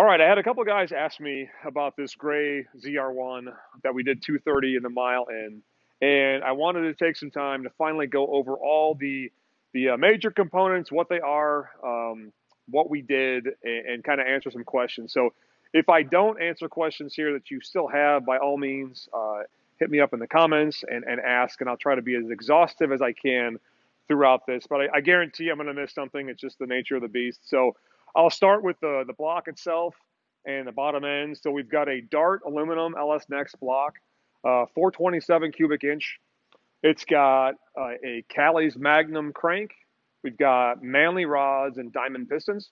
All right, I had a couple of guys ask me about this gray ZR1 that we did 230 in the mile in, and I wanted to take some time to finally go over all the major components, what they are, what we did, and kind of answer some questions. So if I don't answer questions here that you still have, by all means, hit me up in the comments and ask, and I'll try to be as exhaustive as I can throughout this. But I guarantee I'm going to miss something. It's just the nature of the beast. So I'll start with the block itself and the bottom end. So we've got a Dart aluminum LS Next block, 427 cubic inch. It's got a Callie's Magnum crank. We've got Manley rods and diamond pistons.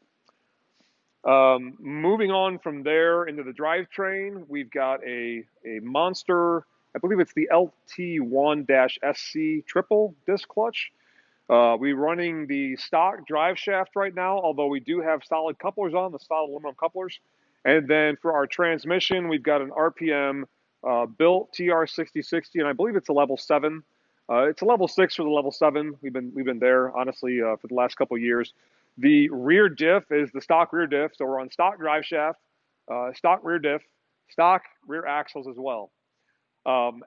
Moving on from there into the drivetrain, we've got a Monster, I believe it's the LT1-SC triple disc clutch. We're running the stock drive shaft right now, although we do have solid couplers on, the solid aluminum couplers. And then for our transmission, we've got an RPM built TR6060, and I believe it's a level 7. It's a level 6 for the level 7. We've been there, honestly, for the last couple of years. The rear diff is the stock rear diff, so we're on stock drive shaft, stock rear diff, stock rear axles as well.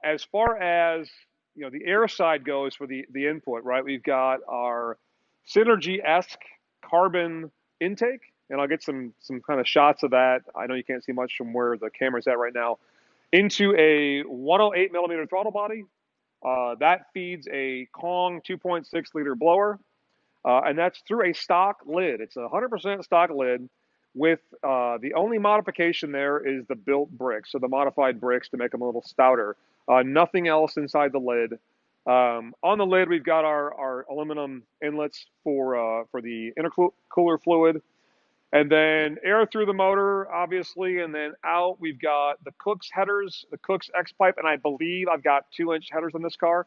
As far as the air side goes for the input, right? We've got our Synergy-esque carbon intake, and I'll get some kind of shots of that. I know you can't see much from where the camera's at right now. Into a 108 millimeter throttle body. That feeds a Kong 2.6 liter blower, and that's through a stock lid. It's a 100% stock lid with the only modification there is the built bricks, so the modified bricks to make them a little stouter. Nothing else inside the lid. On the lid, we've got our aluminum inlets for the intercooler fluid. And then air through the motor, obviously, and then out we've got the Cook's headers, the Cook's X-pipe, and I believe I've got 2-inch headers on this car.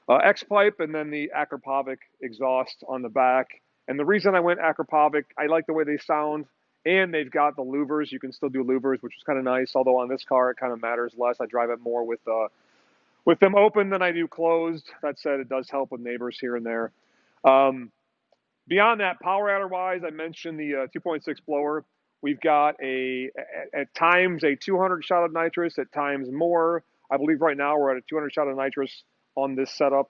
X-pipe, and then the Akrapovic exhaust on the back. And the reason I went Akrapovic, I like the way they sound, and they've got the louvers. You can still do louvers, which is kind of nice, although on this car it kind of matters less. I drive it more with them open than I do closed. That said, it does help with neighbors here and there. Beyond that, power adder-wise, I mentioned the 2.6 blower. We've got at times a 200 shot of nitrous, at times more. I believe right now we're at a 200 shot of nitrous on this setup.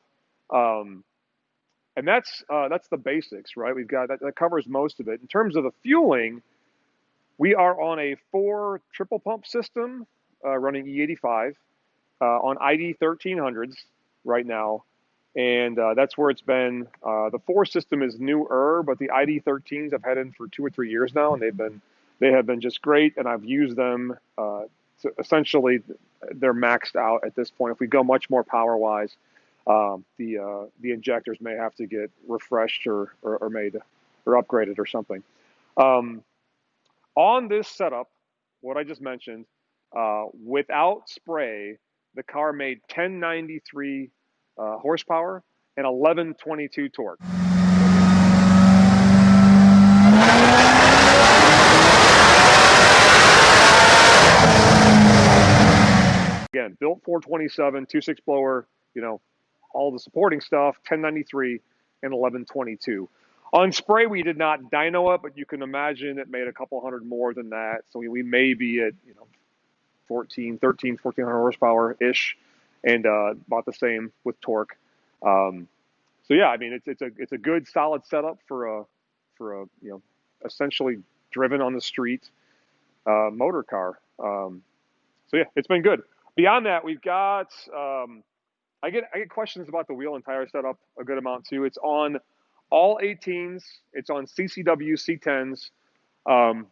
And that's the basics, right? We've got that covers most of it. In terms of the fueling, we are on a 4 triple pump system running E85 on ID 1300s right now. And that's where it's been. The 4 system is newer, but the ID 13s I've had in for 2 or 3 years now, and they have been just great. And I've used them. Essentially, they're maxed out at this point. If we go much more power wise, the injectors may have to get refreshed or made or upgraded or something. On this setup, what I just mentioned, without spray, the car made 1093 horsepower and 1122 torque. Again, built 427, 2.6 blower, all the supporting stuff, 1093 and 1122. On spray, we did not dyno it, but you can imagine it made a couple hundred more than that. So we may be at 1400 horsepower-ish. And about the same with torque. So yeah, I mean it's a good solid setup for a essentially driven on the street motor car. So yeah, it's been good. Beyond that, we've got I get questions about the wheel and tire setup a good amount too. It's on all 18s. It's on CCW C10s. On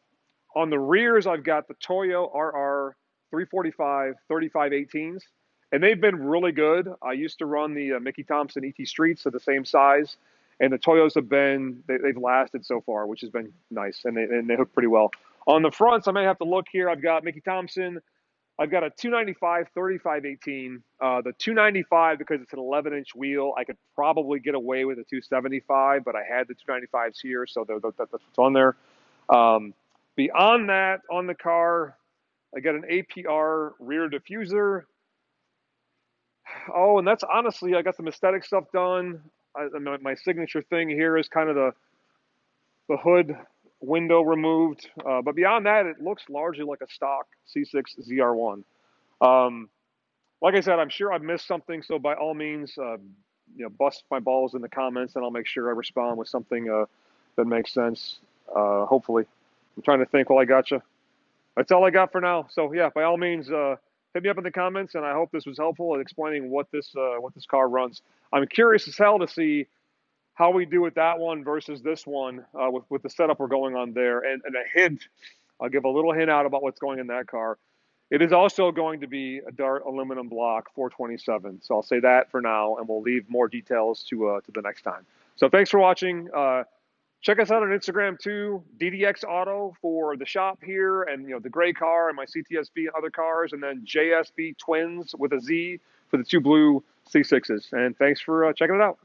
the rears, I've got the Toyo RR 345 35 18s. And they've been really good. I used to run the Mickey Thompson ET Streets of the same size, and the Toyos they've lasted so far, which has been nice, and they hook pretty well. On the fronts, I may have to look here. I've got Mickey Thompson. I've got a 295 35 18. The 295, because it's an 11-inch wheel, I could probably get away with a 275, but I had the 295s here, so that's what's on there. Beyond that, on the car, I got an APR rear diffuser. Oh, and that's honestly, I got some aesthetic stuff done. My signature thing here is kind of the hood window removed. But beyond that, it looks largely like a stock C6 ZR1. Um, like I said, I'm sure I've missed something. So by all means, bust my balls in the comments, and I'll make sure I respond with something that makes sense. Hopefully, I'm trying to think while I got you. That's all I got for now. So yeah, by all means, hit me up in the comments, and I hope this was helpful in explaining what this car runs. I'm curious as hell to see how we do with that one versus this one with the setup we're going on there. And a hint, I'll give a little hint out about what's going in that car. It is also going to be a Dart aluminum block 427. So I'll say that for now, and we'll leave more details to the next time. So thanks for watching. Check us out on Instagram too, DDX Auto for the shop here, and the gray car and my CTSV and other cars, and then JSB Twins with a Z for the two blue C6s. And thanks for checking it out.